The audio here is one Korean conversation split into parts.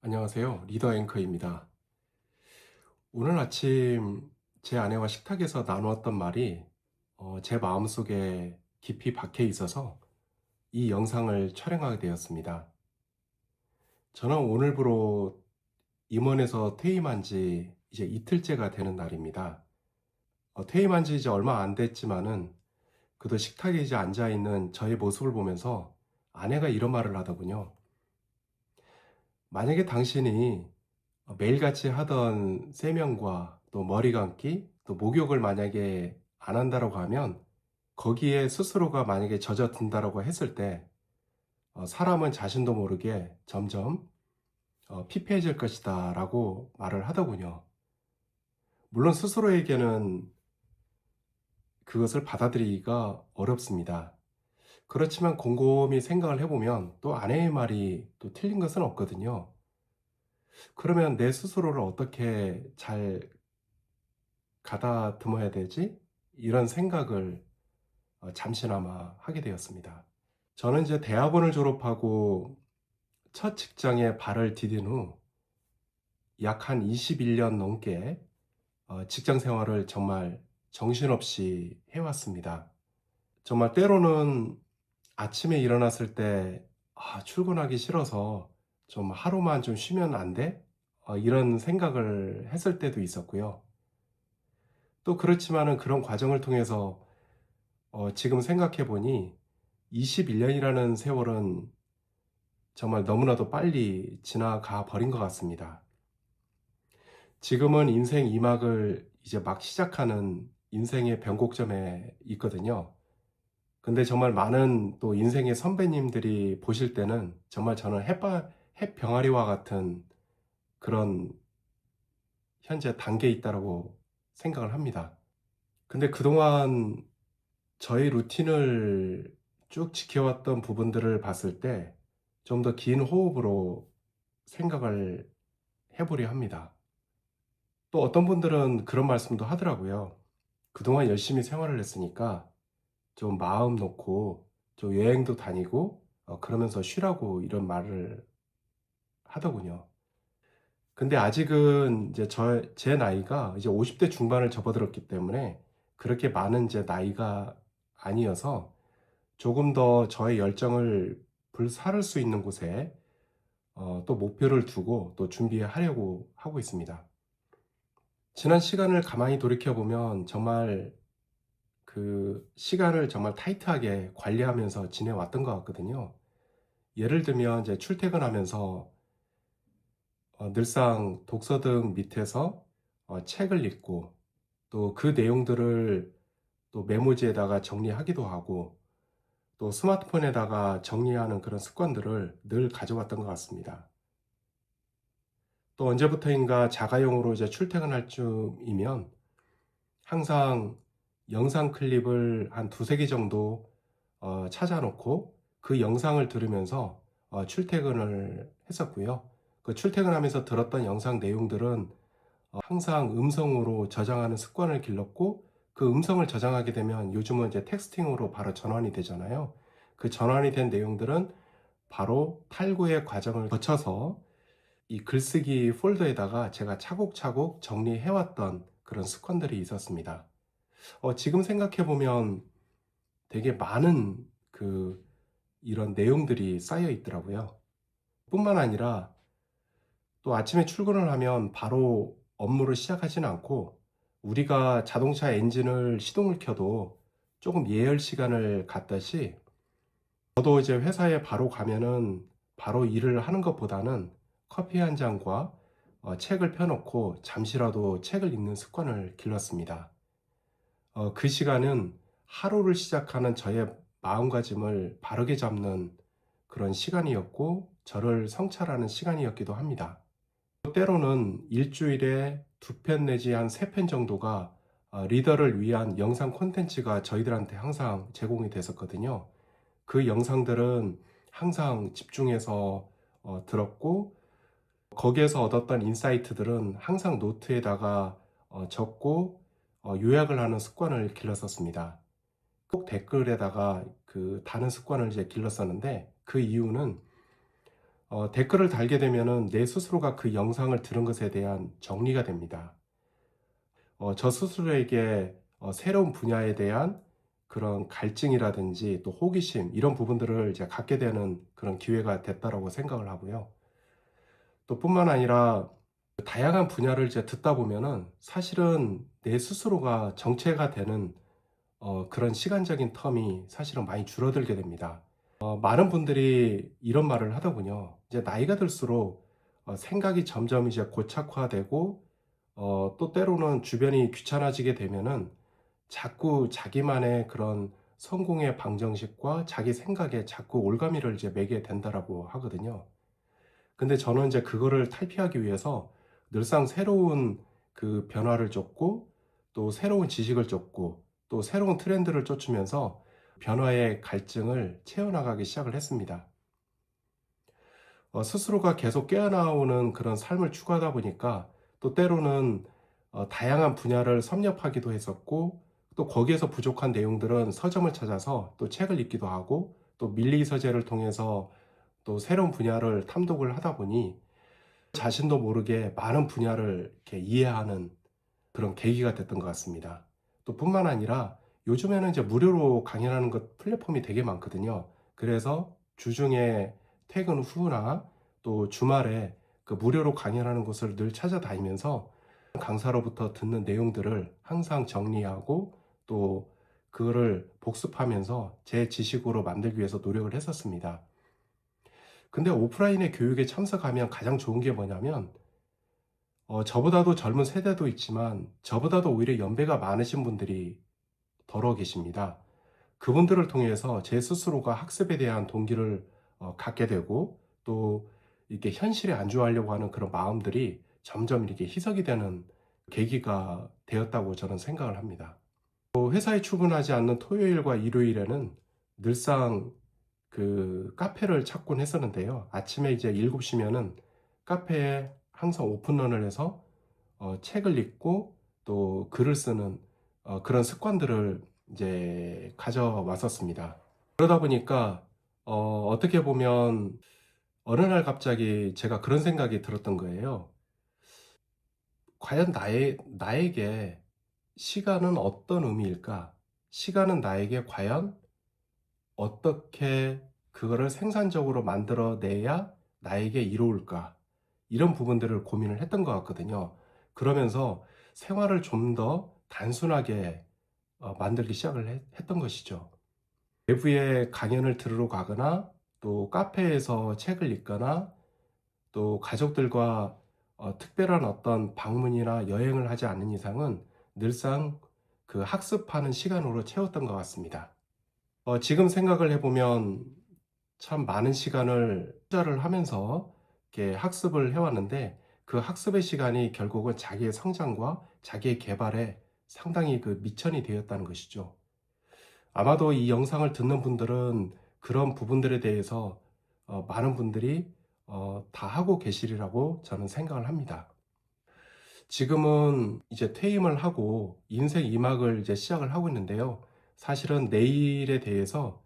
안녕하세요. 리더 앵커입니다. 오늘 아침 제 아내와 식탁에서 나누었던 말이 제 마음속에 깊이 박혀 있어서 이 영상을 촬영하게 되었습니다. 저는 오늘부로 임원에서 퇴임한 지 이제 이틀째가 되는 날입니다. 퇴임한 지 이제 얼마 안 됐지만은 그도 식탁에 이제 앉아 있는 저의 모습을 보면서 아내가 이런 말을 하더군요. 만약에 당신이 매일같이 하던 세면과 또 머리 감기, 또 목욕을 만약에 안 한다라고 하면 거기에 스스로가 만약에 젖어든다라고 했을 때 사람은 자신도 모르게 점점 피폐해질 것이다 라고 말을 하더군요. 물론 스스로에게는 그것을 받아들이기가 어렵습니다. 그렇지만 곰곰이 생각을 해보면 또 아내의 말이 또 틀린 것은 없거든요. 그러면 내 스스로를 어떻게 잘 가다듬어야 되지? 이런 생각을 잠시나마 하게 되었습니다. 저는 이제 대학원을 졸업하고 첫 직장에 발을 디딘 후 약 한 21년 넘게 직장 생활을 정말 정신없이 해왔습니다. 정말 때로는 아침에 일어났을 때 출근하기 싫어서 좀 하루만 좀 쉬면 안 돼? 이런 생각을 했을 때도 있었고요. 또 그렇지만은 그런 과정을 통해서 지금 생각해 보니 21년이라는 세월은 정말 너무나도 빨리 지나가 버린 것 같습니다. 지금은 인생 2막을 이제 막 시작하는 인생의 변곡점에 있거든요. 근데 정말 많은 또 인생의 선배님들이 보실 때는 정말 저는 햇병아리와 같은 그런 현재 단계에 있다고 생각을 합니다. 근데 그동안 저의 루틴을 쭉 지켜왔던 부분들을 봤을 때 좀 더 긴 호흡으로 생각을 해보려 합니다. 또 어떤 분들은 그런 말씀도 하더라고요. 그동안 열심히 생활을 했으니까 좀 마음 놓고 좀 여행도 다니고 그러면서 쉬라고 이런 말을 하더군요. 근데 아직은 이제 제 나이가 이제 50대 중반을 접어들었기 때문에 그렇게 많은 제 나이가 아니어서 조금 더 저의 열정을 불사를 수 있는 곳에 또 목표를 두고 또 준비하려고 하고 있습니다. 지난 시간을 가만히 돌이켜보면 정말 그 시간을 정말 타이트하게 관리하면서 지내왔던 것 같거든요. 예를 들면 이제 출퇴근하면서 늘상 독서등 밑에서 책을 읽고 또 그 내용들을 또 메모지에다가 정리하기도 하고 또 스마트폰에다가 정리하는 그런 습관들을 늘 가져왔던 것 같습니다. 또 언제부터인가 자가용으로 이제 출퇴근할 쯤이면 항상 영상 클립을 한 두세 개 정도 찾아 놓고 그 영상을 들으면서 출퇴근을 했었고요. 그 출퇴근하면서 들었던 영상 내용들은 항상 음성으로 저장하는 습관을 길렀고 그 음성을 저장하게 되면 요즘은 이제 텍스팅으로 바로 전환이 되잖아요. 그 전환이 된 내용들은 바로 탈구의 과정을 거쳐서 이 글쓰기 폴더에다가 제가 차곡차곡 정리해왔던 그런 습관들이 있었습니다. 지금 생각해보면 되게 많은 이런 내용들이 쌓여 있더라고요. 뿐만 아니라 또 아침에 출근을 하면 바로 업무를 시작하지는 않고 우리가 자동차 엔진을 시동을 켜도 조금 예열 시간을 갖듯이 저도 이제 회사에 바로 가면은 바로 일을 하는 것보다는 커피 한 잔과 책을 펴놓고 잠시라도 책을 읽는 습관을 길렀습니다. 그 시간은 하루를 시작하는 저의 마음가짐을 바르게 잡는 그런 시간이었고 저를 성찰하는 시간이었기도 합니다. 때로는 일주일에 2편 내지 한 3편 정도가 리더를 위한 영상 콘텐츠가 저희들한테 항상 제공이 됐었거든요. 그 영상들은 항상 집중해서 들었고 거기에서 얻었던 인사이트들은 항상 노트에다가 적고 요약을 하는 습관을 길렀었습니다. 꼭 댓글에다가 그 다는 습관을 이제 길렀었는데 그 이유는 댓글을 달게 되면은 내 스스로가 그 영상을 들은 것에 대한 정리가 됩니다. 저 스스로에게 새로운 분야에 대한 그런 갈증이라든지 또 호기심 이런 부분들을 이제 갖게 되는 그런 기회가 됐다라고 생각을 하고요. 또 뿐만 아니라 다양한 분야를 이제 듣다 보면은 사실은 내 스스로가 정체가 되는 그런 시간적인 텀이 사실은 많이 줄어들게 됩니다. 많은 분들이 이런 말을 하더군요. 이제 나이가 들수록 생각이 점점 이제 고착화되고 또 때로는 주변이 귀찮아지게 되면은 자꾸 자기만의 그런 성공의 방정식과 자기 생각에 자꾸 올가미를 이제 매게 된다라고 하거든요. 근데 저는 이제 그거를 탈피하기 위해서 늘상 새로운 그 변화를 쫓고 또 새로운 지식을 쫓고 또 새로운 트렌드를 쫓으면서 변화의 갈증을 채워나가기 시작을 했습니다. 스스로가 계속 깨어나오는 그런 삶을 추구하다 보니까 또 때로는 다양한 분야를 섭렵하기도 했었고 또 거기에서 부족한 내용들은 서점을 찾아서 또 책을 읽기도 하고 또 밀리 서재를 통해서 또 새로운 분야를 탐독을 하다 보니 자신도 모르게 많은 분야를 이렇게 이해하는 그런 계기가 됐던 것 같습니다. 또 뿐만 아니라 요즘에는 이제 무료로 강연하는 것 플랫폼이 되게 많거든요. 그래서 주중에 퇴근 후나 또 주말에 그 무료로 강연하는 곳을 늘 찾아다니면서 강사로부터 듣는 내용들을 항상 정리하고 또 그거를 복습하면서 제 지식으로 만들기 위해서 노력을 했었습니다. 근데 오프라인의 교육에 참석하면 가장 좋은 게 뭐냐면 저보다도 젊은 세대도 있지만 저보다도 오히려 연배가 많으신 분들이 더러 계십니다. 그분들을 통해서 제 스스로가 학습에 대한 동기를 갖게 되고 또 이렇게 현실에 안주하려고 하는 그런 마음들이 점점 이렇게 희석이 되는 계기가 되었다고 저는 생각을 합니다. 또 회사에 출근하지 않는 토요일과 일요일에는 늘상 그 카페를 찾곤 했었는데요. 아침에 이제 7시면은 카페에 항상 오픈런을 해서 책을 읽고 또 글을 쓰는 그런 습관들을 이제 가져왔었습니다. 그러다 보니까 어떻게 보면 어느 날 갑자기 제가 그런 생각이 들었던 거예요. 과연 나에게 시간은 어떤 의미일까? 시간은 나에게 과연 어떻게 그거를 생산적으로 만들어내야 나에게 이로울까? 이런 부분들을 고민을 했던 것 같거든요. 그러면서 생활을 좀 더 단순하게 만들기 시작을 했던 것이죠. 외부에 강연을 들으러 가거나 또 카페에서 책을 읽거나 또 가족들과 특별한 어떤 방문이나 여행을 하지 않는 이상은 늘상 그 학습하는 시간으로 채웠던 것 같습니다. 지금 생각을 해보면 참 많은 시간을 투자를 하면서 이렇게 학습을 해왔는데 그 학습의 시간이 결국은 자기의 성장과 자기의 개발에 상당히 그 미천이 되었다는 것이죠. 아마도 이 영상을 듣는 분들은 그런 부분들에 대해서 많은 분들이 다 하고 계시리라고 저는 생각을 합니다. 지금은 이제 퇴임을 하고 인생 2막을 이제 시작을 하고 있는데요. 사실은 내일에 대해서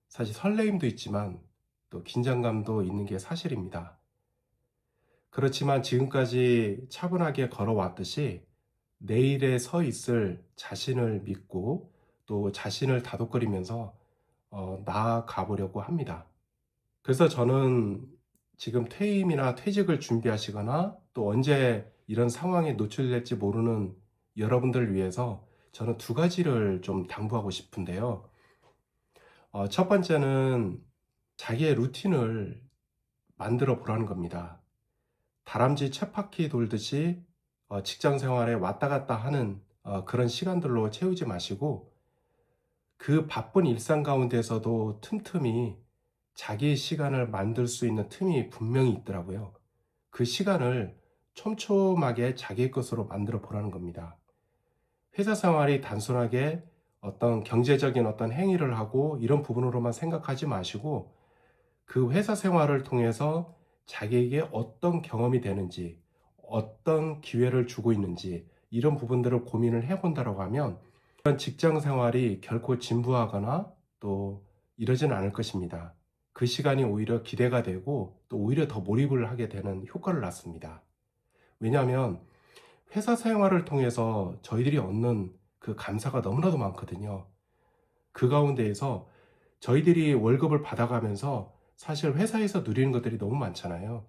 사실 설레임도 있지만 또 긴장감도 있는 게 사실입니다. 그렇지만 지금까지 차분하게 걸어왔듯이 내일에 서 있을 자신을 믿고 또 자신을 다독거리면서 나아가 보려고 합니다. 그래서 저는 지금 퇴임이나 퇴직을 준비하시거나 또 언제 이런 상황에 노출될지 모르는 여러분들을 위해서 저는 두 가지를 좀 당부하고 싶은데요. 첫 번째는 자기의 루틴을 만들어 보라는 겁니다. 다람쥐 쳇바퀴 돌듯이 직장 생활에 왔다 갔다 하는 그런 시간들로 채우지 마시고 그 바쁜 일상 가운데서도 틈틈이 자기의 시간을 만들 수 있는 틈이 분명히 있더라고요. 그 시간을 촘촘하게 자기의 것으로 만들어 보라는 겁니다. 회사 생활이 단순하게 어떤 경제적인 어떤 행위를 하고 이런 부분으로만 생각하지 마시고 그 회사 생활을 통해서 자기에게 어떤 경험이 되는지, 어떤 기회를 주고 있는지 이런 부분들을 고민을 해본다고 하면 그런 직장 생활이 결코 진부하거나 또 이러지는 않을 것입니다. 그 시간이 오히려 기대가 되고 또 오히려 더 몰입을 하게 되는 효과를 낳습니다. 왜냐하면 회사 생활을 통해서 저희들이 얻는 그 감사가 너무나도 많거든요. 그 가운데에서 저희들이 월급을 받아가면서 사실 회사에서 누리는 것들이 너무 많잖아요.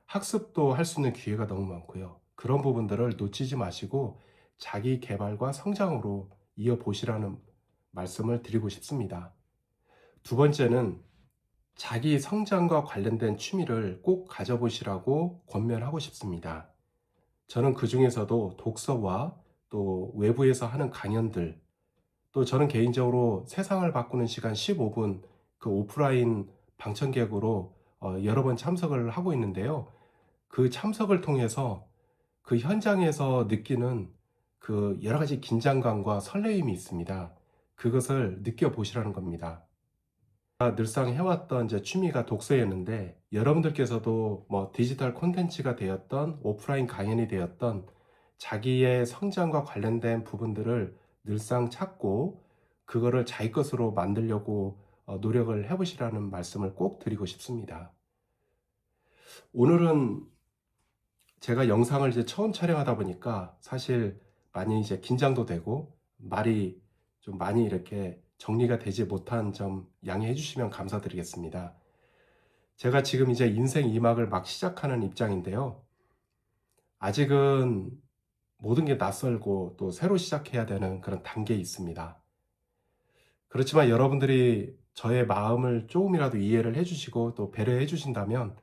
학습도 할 수 있는 기회가 너무 많고요. 그런 부분들을 놓치지 마시고 자기 개발과 성장으로 이어보시라는 말씀을 드리고 싶습니다. 두 번째는 자기 성장과 관련된 취미를 꼭 가져보시라고 권면하고 싶습니다. 저는 그 중에서도 독서와 또 외부에서 하는 강연들, 또 저는 개인적으로 세상을 바꾸는 시간 15분 그 오프라인 방청객으로 여러 번 참석을 하고 있는데요. 그 참석을 통해서 그 현장에서 느끼는 그 여러 가지 긴장감과 설레임이 있습니다. 그것을 느껴보시라는 겁니다. 늘상 해왔던 이제 취미가 독서였는데 여러분들께서도 뭐 디지털 콘텐츠가 되었던 오프라인 강연이 되었던 자기의 성장과 관련된 부분들을 늘상 찾고 그거를 자기 것으로 만들려고 노력을 해보시라는 말씀을 꼭 드리고 싶습니다. 오늘은 제가 영상을 이제 처음 촬영하다 보니까 사실 많이 이제 긴장도 되고 말이 좀 많이 이렇게 정리가 되지 못한 점 양해해 주시면 감사드리겠습니다. 제가 지금 이제 인생 2막을 막 시작하는 입장인데요. 아직은 모든 게 낯설고 또 새로 시작해야 되는 그런 단계에 있습니다. 그렇지만 여러분들이 저의 마음을 조금이라도 이해를 해주시고 또 배려해 주신다면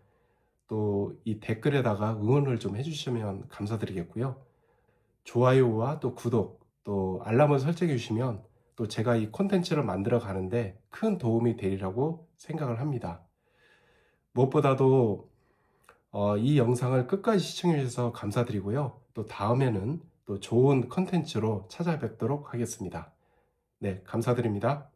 또 이 댓글에다가 응원을 좀 해주시면 감사드리겠고요. 좋아요와 또 구독, 또 알람을 설정해 주시면 또 제가 이 콘텐츠를 만들어 가는데 큰 도움이 되리라고 생각을 합니다. 무엇보다도 이 영상을 끝까지 시청해 주셔서 감사드리고요. 또 다음에는 또 좋은 콘텐츠로 찾아뵙도록 하겠습니다. 네, 감사드립니다.